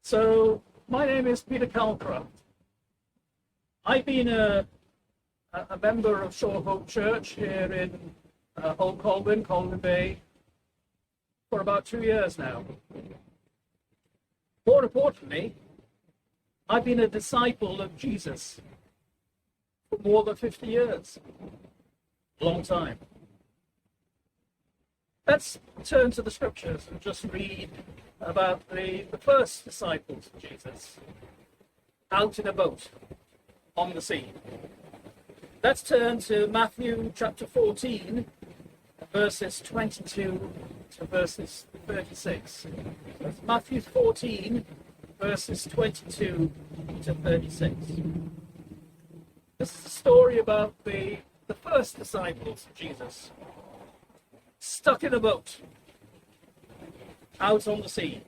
So my name is Peter Calcraft. I've been a member of Shore Hope Church here in Old Colwyn Bay, for about 2 years now. More importantly, I've been a disciple of Jesus for more than 50 years. A long time. Let's turn to the scriptures and just read about the first disciples of Jesus out in a boat on the sea. Let's turn to Matthew chapter 14, verses 22 to verses 36. That's Matthew 14, verses 22 to 36. This is a story about the first disciples of Jesus, stuck in a boat out on the sea.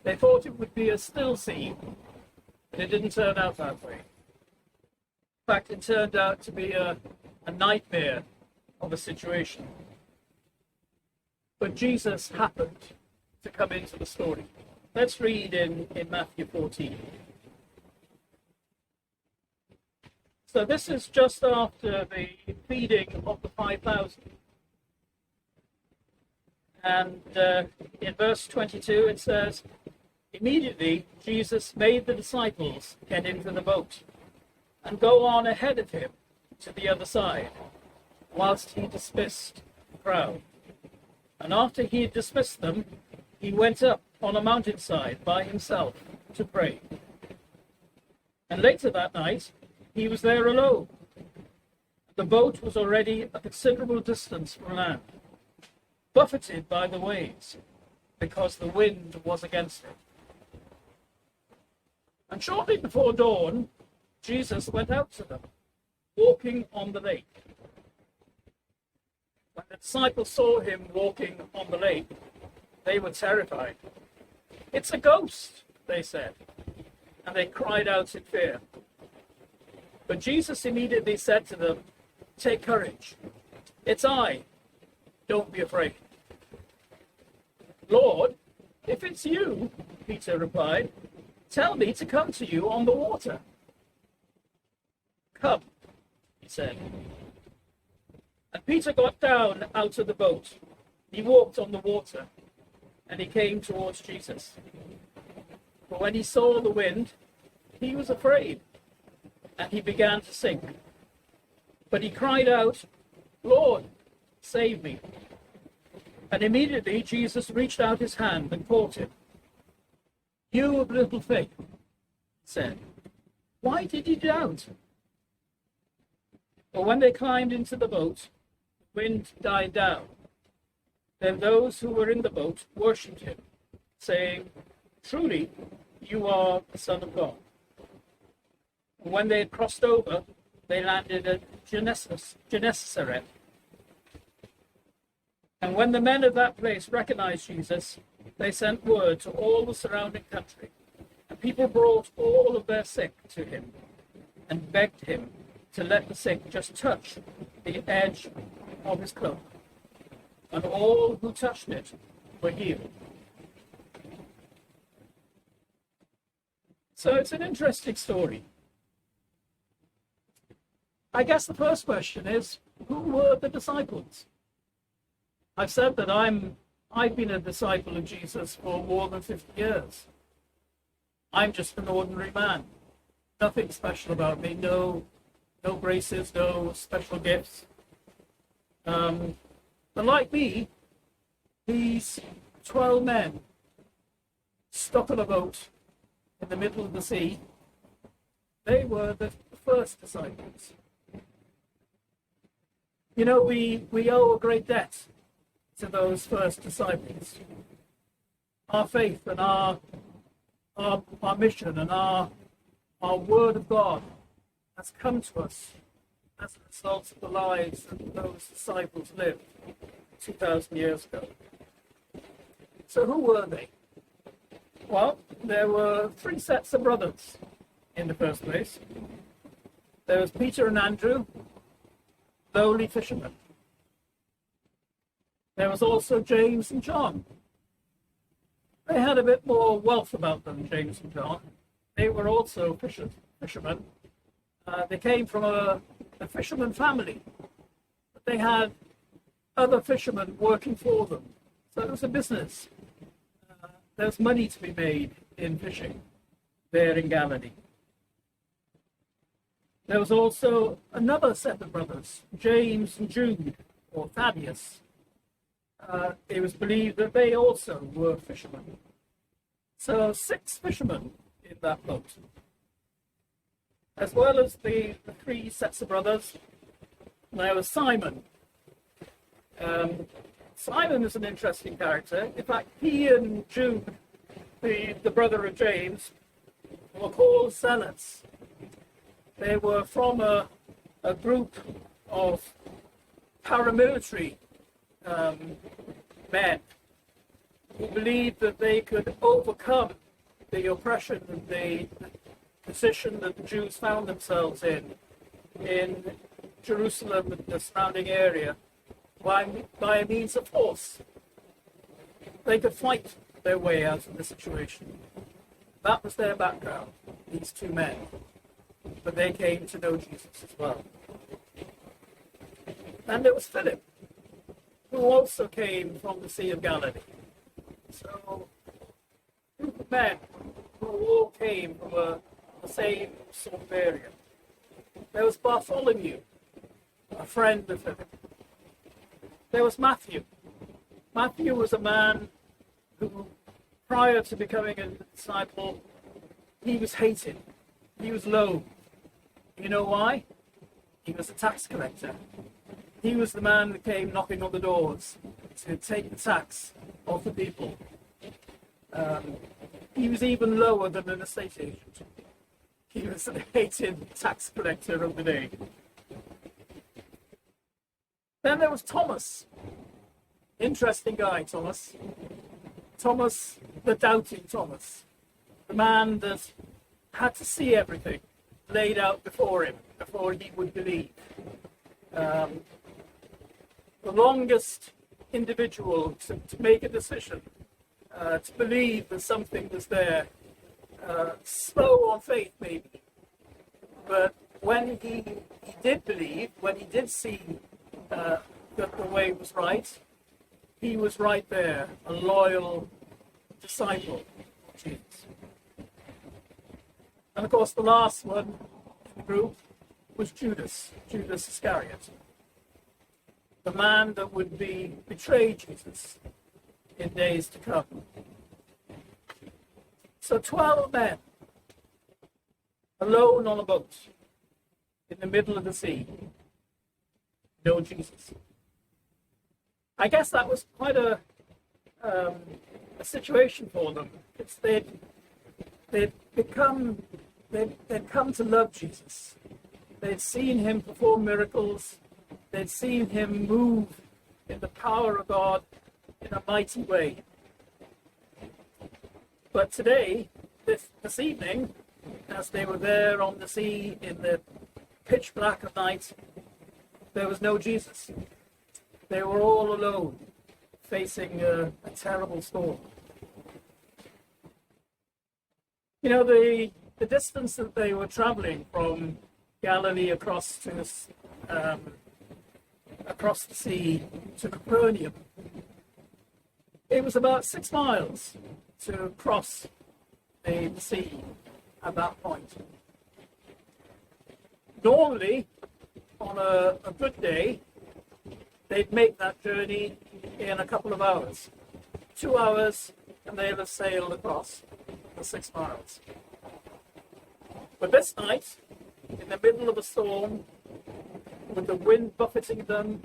They thought it would be a still sea, but it didn't turn out that way. In fact, it turned out to be a nightmare of a situation. But Jesus happened to come into the story. Let's read in Matthew 14. So this is just after the feeding of the 5,000. And in verse 22 it says, "Immediately Jesus made the disciples get into the boat and go on ahead of him to the other side, whilst he dismissed the crowd. And after he had dismissed them, he went up on a mountainside by himself to pray. And later that night, he was there alone. The boat was already a considerable distance from land, buffeted by the waves, because the wind was against it. And shortly before dawn, Jesus went out to them, walking on the lake. When the disciples saw him walking on the lake, they were terrified. 'It's a ghost,' they said, and they cried out in fear. But Jesus immediately said to them, 'Take courage. It's I. Don't be afraid.' 'Lord, if it's you,' Peter replied, 'tell me to come to you on the water.' 'Come,' he said. And Peter got down out of the boat. He walked on the water, and he came towards Jesus. But when he saw the wind, he was afraid, and he began to sink. But he cried out, 'Lord, save me.' And immediately Jesus reached out his hand and caught him. 'You of little faith,' he said, 'why did you doubt?' But when they climbed into the boat, the wind died down. Then those who were in the boat worshipped him, saying, 'Truly, you are the Son of God.' And when they had crossed over, they landed at Gennesaret. And when the men of that place recognized Jesus, they sent word to all the surrounding country, and people brought all of their sick to him and begged him to let the sick just touch the edge of his cloak. And all who touched it were healed. So it's an interesting story. I guess the first question is, who were the disciples? I've said that I've been a disciple of Jesus for more than 50 years. I'm just an ordinary man. Nothing special about me, no graces, no special gifts. But like me, these 12 men stuck on a boat in the middle of the sea, they were the first disciples. You know, we owe a great debt to those first disciples. Our faith and our mission and our word of God has come to us as a result of the lives that those disciples lived 2,000 years ago. So who were they? Well, there were 3 sets of brothers in the first place. There was Peter and Andrew, lowly fishermen. There was also James and John, They had a bit more wealth about them, James and John. They were also fishermen. They came from a fisherman family. But they had other fishermen working for them. So it was a business. There's money to be made in fishing there in Galilee. There was also another set of brothers, James and Jude, or Thaddeus. It was believed that they also were fishermen. So 6 fishermen in that boat. As well as the 3 sets of brothers, there was Simon. Simon is an interesting character. In fact, he and Jude, the brother of James, were called zealots. They were from a group of paramilitary men who believed that they could overcome the oppression and the position that the Jews found themselves in Jerusalem and the surrounding area by a means of force. They could fight their way out of the situation. That was their background, these 2 men. But they came to know Jesus as well. And there was Philip, who also came from the Sea of Galilee. So, a group of men who all came from the same sort of area. There was Bartholomew, a friend of Philip. There was Matthew. Matthew was a man who, prior to becoming a disciple, he was hated. He was loathed. You know why? He was a tax collector. He was the man that came knocking on the doors to take the tax off the people. He was even lower than an estate agent. He was the hated tax collector of the day. Then there was Thomas. Interesting guy, Thomas. Thomas, the doubting Thomas. The man that had to see everything laid out before him before he would believe. The longest individual to make a decision, to believe that something was there. Slow on faith, maybe. But when he did believe, when he did see that the way was right, he was right there, a loyal disciple of Jesus. And of course, the last one in the group was Judas Iscariot, the man that would betray Jesus in days to come. So 12 men, alone on a boat, in the middle of the sea, know Jesus. I guess that was quite a situation for them. They'd come to love Jesus. They'd seen him perform miracles. They'd seen him move in the power of God in a mighty way. But today, this evening, as they were there on the sea in the pitch black of night, there was no Jesus. They were all alone, facing a terrible storm. You know, the distance that they were traveling from Galilee across the sea to Capernaum, it was about 6 miles to cross the sea at that point. Normally, on a good day, they'd make that journey in a couple of hours. 2 hours, and they'll have sailed across the 6 miles. But this night, in the middle of a storm, with the wind buffeting them,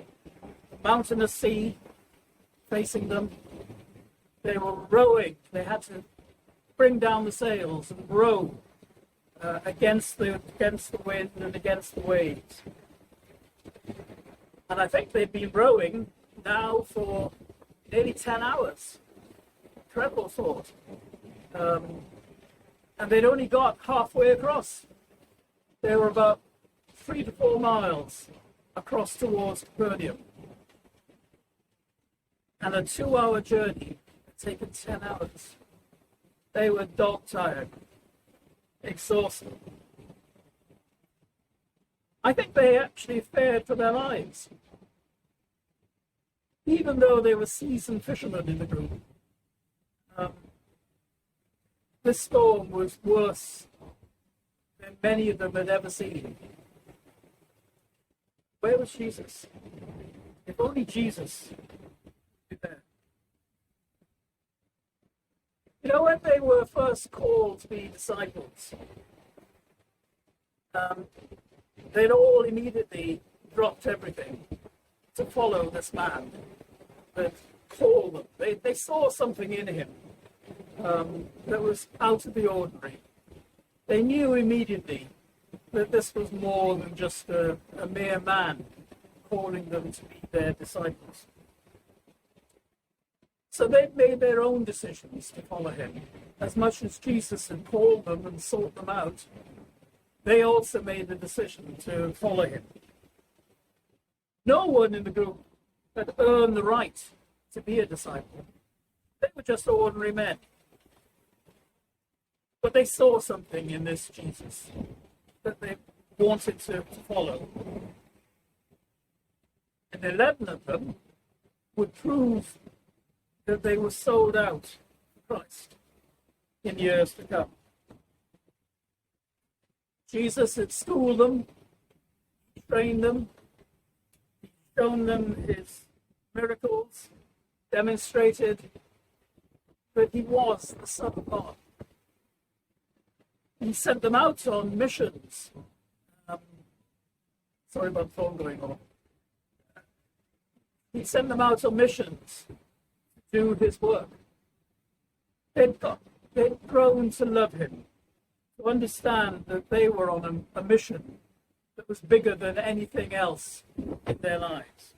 the mountainous sea facing them, they were rowing. They had to bring down the sails and row against the wind and against the waves. And I think they've been rowing now for nearly 10 hours. Incredible thought. And they'd only got halfway across. They were about 3 to 4 miles across towards Capernaum. And a 2-hour journey had taken 10 hours They were dog-tired, exhausted. I think they actually feared for their lives. Even though they were seasoned fishermen in the group, this storm was worse than many of them had ever seen. Where was Jesus? If only Jesus was there. You know, when they were first called to be disciples, they'd all immediately dropped everything to follow this man that called them. They saw something in him that was out of the ordinary. They knew immediately that this was more than just a mere man calling them to be their disciples. So they'd made their own decisions to follow him. As much as Jesus had called them and sought them out, they also made the decision to follow him. No one in the group had earned the right to be a disciple. They were just ordinary men. But they saw something in this Jesus that they wanted to follow. And 11 of them would prove that they were sold out for Christ in years to come. Jesus had schooled them, trained them, shown them his miracles, demonstrated that he was the Son of God. He sent them out on missions. Sorry about the phone going on. He sent them out on missions to do his work. They'd grown to love him, to understand that they were on a mission that was bigger than anything else in their lives.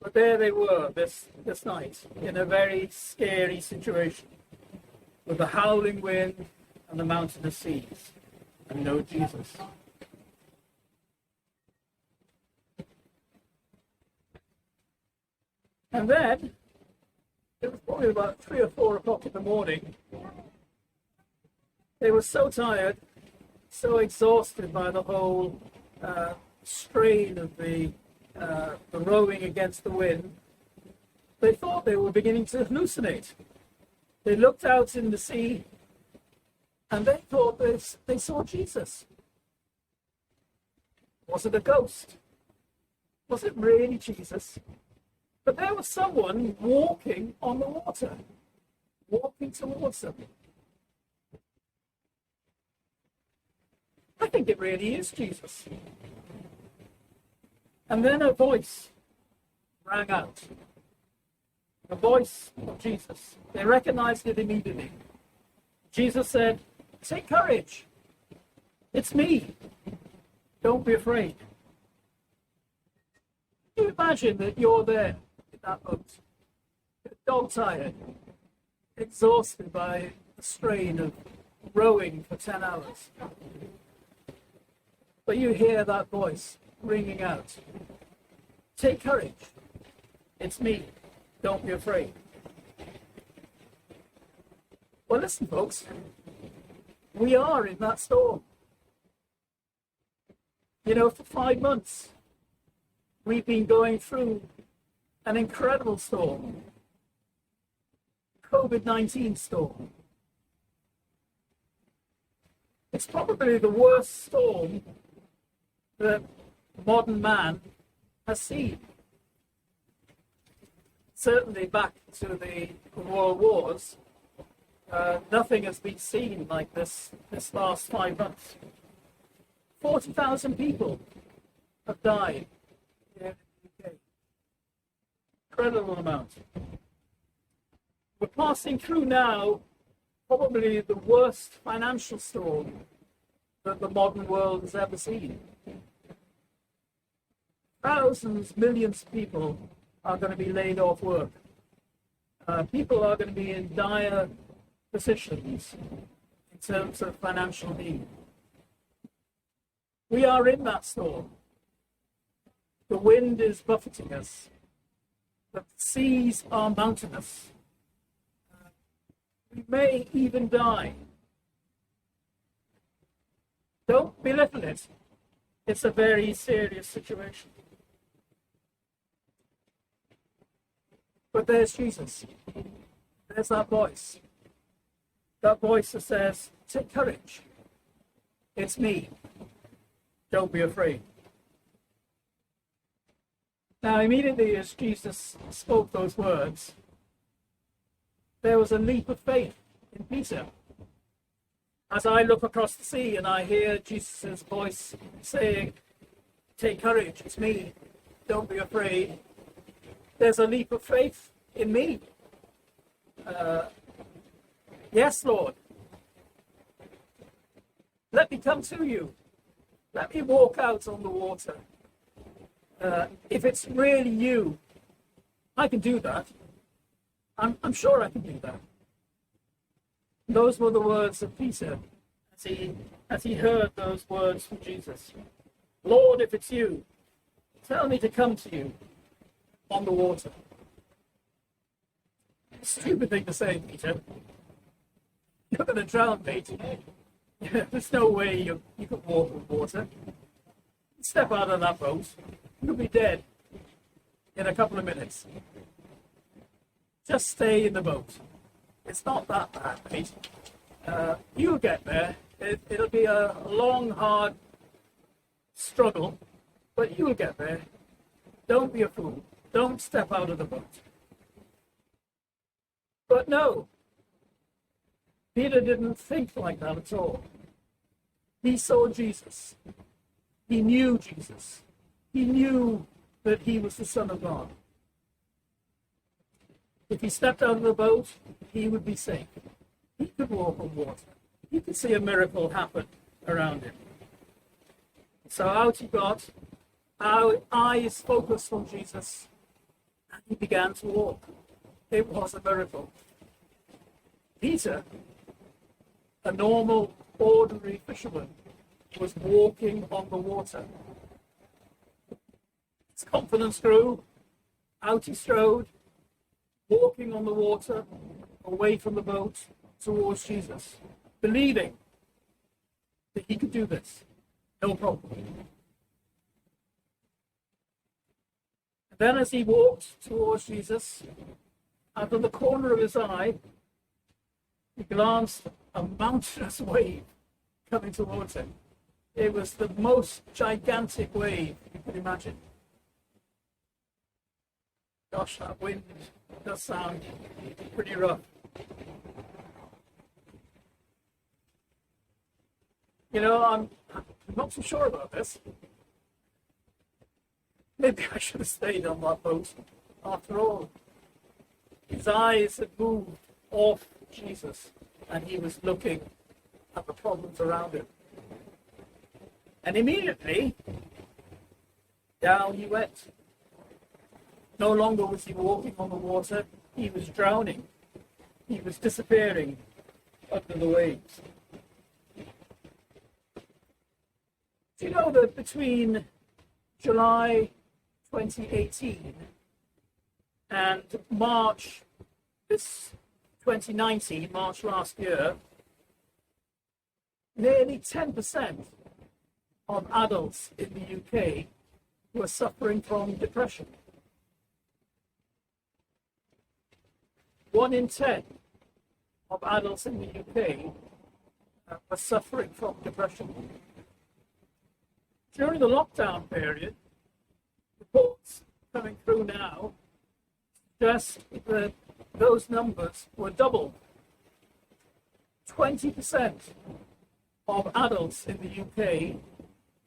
But there they were this night in a very scary situation with the howling wind and the mountainous seas, and no Jesus. And then, it was probably about 3 or 4 o'clock in the morning. They were so tired, so exhausted by the whole strain of the rowing against the wind, they thought they were beginning to hallucinate. They looked out in the sea, and they thought they saw Jesus. Was it a ghost? Was it really Jesus? But there was someone walking on the water, walking towards them. I think it really is Jesus. And then a voice rang out. The voice of Jesus. They recognized it immediately. Jesus said, "Take courage. It's me. Don't be afraid." Can you imagine that you're there in that boat, dog-tired, exhausted by the strain of rowing for 10 hours. But you hear that voice ringing out, "Take courage. It's me. Don't be afraid." Well, listen, folks. We are in that storm. You know, for 5 months, we've been going through an incredible storm. COVID-19 storm. It's probably the worst storm that modern man has seen. Certainly back to the World Wars, nothing has been seen like this last 5 months. 40,000 people have died here in the UK. Incredible amount. We're passing through now probably the worst financial storm that the modern world has ever seen. Thousands, millions of people are going to be laid off work. People are going to be in dire positions in terms of financial need. We are in that storm. The wind is buffeting us. The seas are mountainous. We may even die. Don't belittle it. It's a very serious situation. But there's Jesus. There's that voice. That voice that says, take courage. It's me. Don't be afraid. Now, immediately as Jesus spoke those words, there was a leap of faith in Peter. As I look across the sea and I hear Jesus' voice saying, take courage, it's me, don't be afraid, there's a leap of faith in me. Yes, Lord. Let me come to you. Let me walk out on the water. If it's really you, I can do that. I'm sure I can do that. Those were the words of Peter as he heard those words from Jesus. Lord, if it's you, tell me to come to you on the water. Stupid thing to say, Peter. You're going to drown, mate. There's no way you could walk on water. Step out of that boat. You'll be dead in a couple of minutes. Just stay in the boat. It's not that bad, mate. You'll get there. It'll be a long, hard struggle, but you'll get there. Don't be a fool. Don't step out of the boat. But no, Peter didn't think like that at all. He saw Jesus. He knew Jesus. He knew that he was the Son of God. If he stepped out of the boat, he would be safe. He could walk on water. He could see a miracle happen around him. So out he got, our eyes focused on Jesus, and he began to walk. It was a miracle. Peter, a normal, ordinary fisherman, was walking on the water. His confidence grew. Out he strode, walking on the water, away from the boat, towards Jesus, believing that he could do this. No problem. And then as he walked towards Jesus, out of the corner of his eye, he glanced a mountainous wave coming towards him. It was the most gigantic wave you could imagine. Gosh, that wind does sound pretty rough. You know, I'm not so sure about this. Maybe I should have stayed on that boat after all. His eyes had moved off Jesus, and he was looking at the problems around him. And immediately, down he went. No longer was he walking on the water, he was drowning. He was disappearing under the waves. Do you know that between July 2018 and March 2019, March last year, nearly 10% of adults in the UK were suffering from depression. 1 in 10 of adults in the UK were suffering from depression. During the lockdown period, reports coming through now suggest that those numbers were doubled. 20% of adults in the UK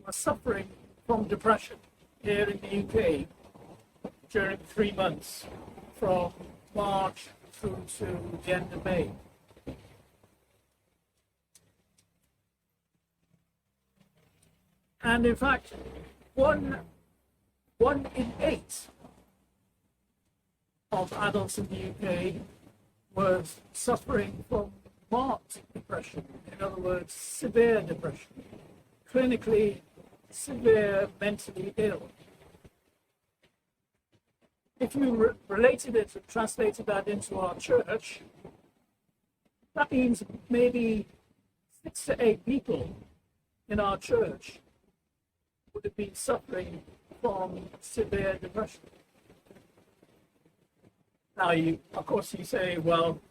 were suffering from depression here in the UK during 3 months from March through to the end of May. And in fact, one in 8 of adults in the UK was suffering from marked depression. In other words, severe depression, clinically severe, mentally ill. If you related it and translated that into our church, That means maybe 6 to 8 people in our church would have been suffering from severe depression. Now, of course, you say, well,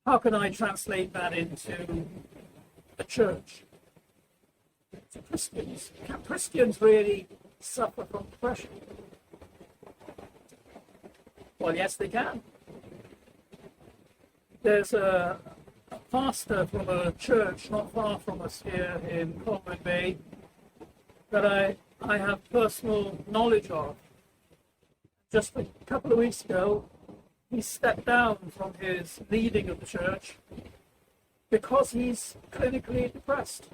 how can I translate that into a church? To Christians. Can Christians really suffer from depression? Well, yes, they can. There's a pastor from a church not far from us here in Coleman Bay that I have personal knowledge of. Just a couple of weeks ago, he stepped down from his leading of the church because he's clinically depressed.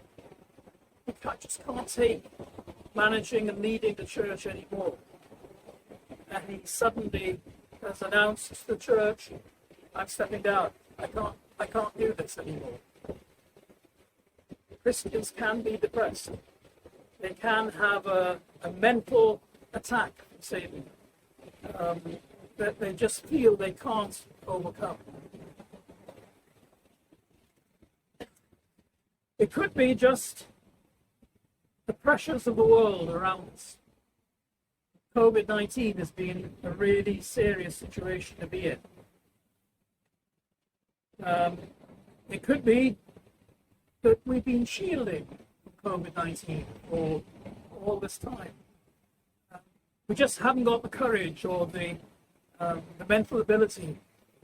He just can't take managing and leading the church anymore. And he suddenly has announced to the church, I'm stepping down. I can't do this anymore. Christians can be depressed. They can have a mental attack from Satan that they just feel they can't overcome. It could be just the pressures of the world around us. COVID-19 has been a really serious situation to be in. It could be that we've been shielding COVID-19 for all this time. We just haven't got the courage or the mental ability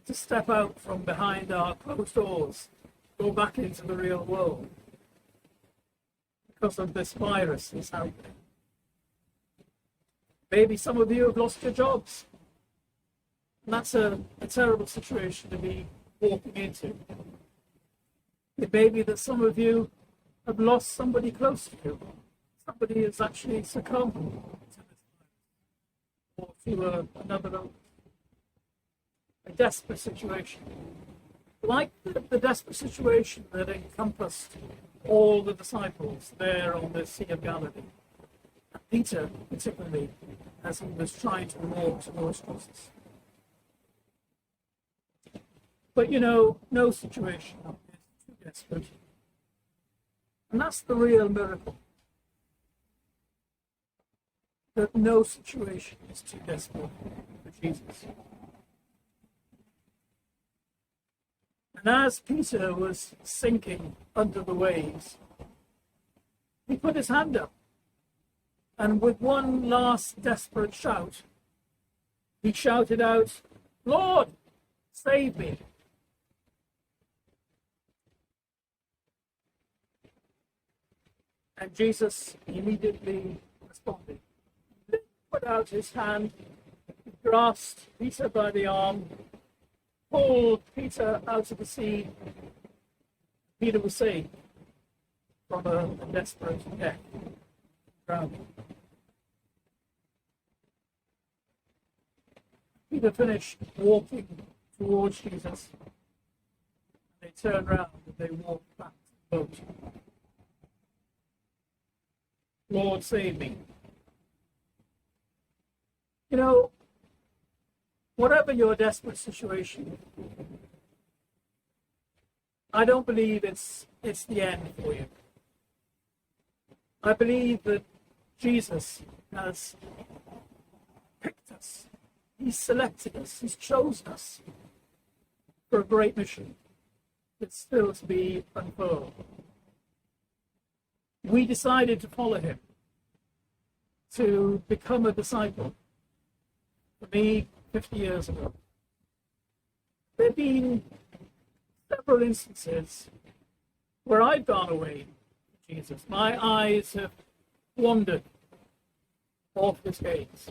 to step out from behind our closed doors, go back into the real world because of this virus that's out there. Maybe some of you have lost your jobs. And that's a terrible situation to be walking into. It may be that some of you have lost somebody close to you. Somebody has actually succumbed to this virus or to another illness. A desperate situation. Like the desperate situation that encompassed all the disciples there on the Sea of Galilee. And Peter, particularly, as he was trying to walk towards Jesus. But no situation is too desperate. And that's the real miracle. That no situation is too desperate for Jesus. And as Peter was sinking under the waves, he put his hand up. And with one last desperate shout, he shouted out, "Lord, save me." And Jesus immediately responded. He put out his hand, grasped Peter by the arm, pulled Peter out of the sea. Peter was saved from a desperate death, drowning. Peter finished walking towards Jesus. They turned around and they walked back to the boat. Lord, save me. Whatever your desperate situation, I don't believe it's the end for you. I believe that Jesus has picked us. He's selected us. He's chosen us for a great mission that's still to be unfurled. We decided to follow him, to become a disciple. For me, 50 years ago. There have been several instances where I've gone away from Jesus. My eyes have wandered off his gaze.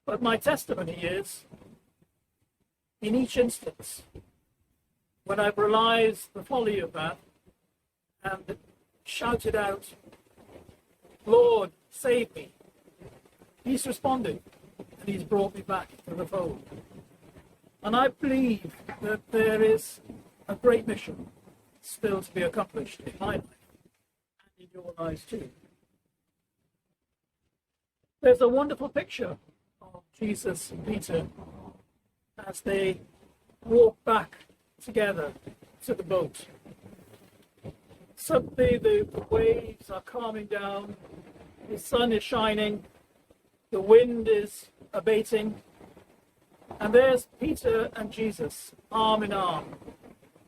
But my testimony is, in each instance, when I've realized the folly of that and shouted out, "Lord, save me," he's responded and he's brought me back to the fold. And I believe that there is a great mission still to be accomplished in my life and in your lives too. There's a wonderful picture of Jesus and Peter as they walk back together to the boat. Suddenly the waves are calming down, the sun is shining, the wind is abating, and there's Peter and Jesus, arm in arm.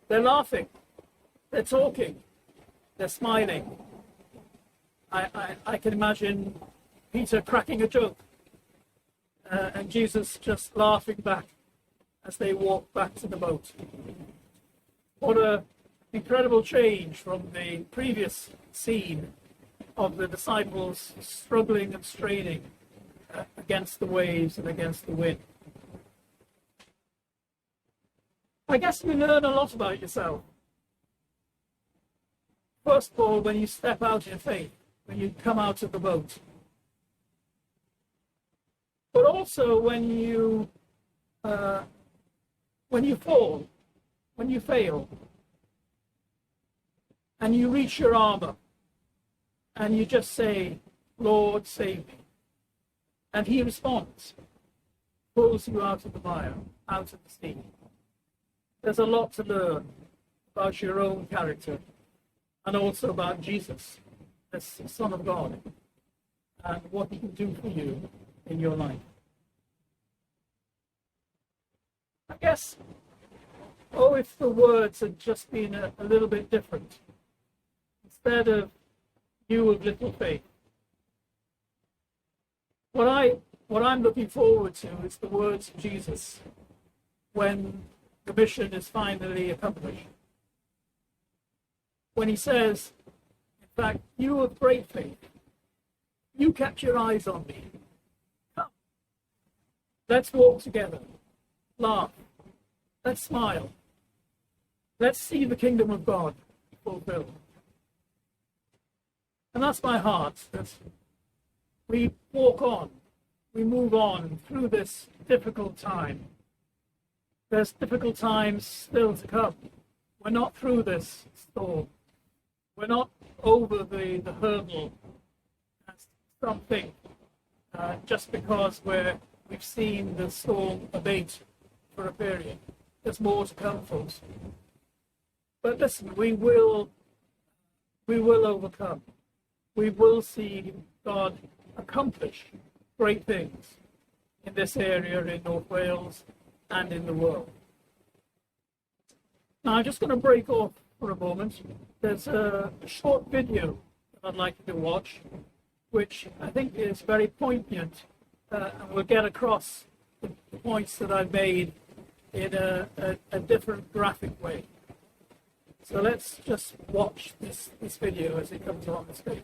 They're laughing, they're talking, they're smiling. I can imagine Peter cracking a joke and Jesus just laughing back as they walk back to the boat. What an incredible change from the previous scene of the disciples struggling and straining against the waves and against the wind. I guess you learn a lot about yourself. First of all, when you step out in faith, when you come out of the boat. But also when you fall, when you fail, and you reach your arm up, and you just say, Lord, save me. And he responds, pulls you out of the mire, out of the sea. There's a lot to learn about your own character and also about Jesus, the Son of God, and what he can do for you in your life. I guess, if the words had just been a little bit different. Instead of you of little faith. What I'm looking forward to is the words of Jesus when the mission is finally accomplished. When he says, in fact, you of great faith, you kept your eyes on me. Come. Let's walk together. Laugh. Let's smile. Let's see the kingdom of God fulfilled. And that's my heart, that we walk on, we move on through this difficult time. There's difficult times still to come. We're not through this storm. We're not over the hurdle, as some think, just because we've seen the storm abate for a period. There's more to come, folks. But listen, we will overcome. We will see God accomplish great things in this area in North Wales and in the world. Now, I'm just going to break off for a moment. There's a short video that I'd like you to watch, which I think is very poignant and will get across the points that I've made in a different graphic way. So let's just watch this video as it comes on the screen.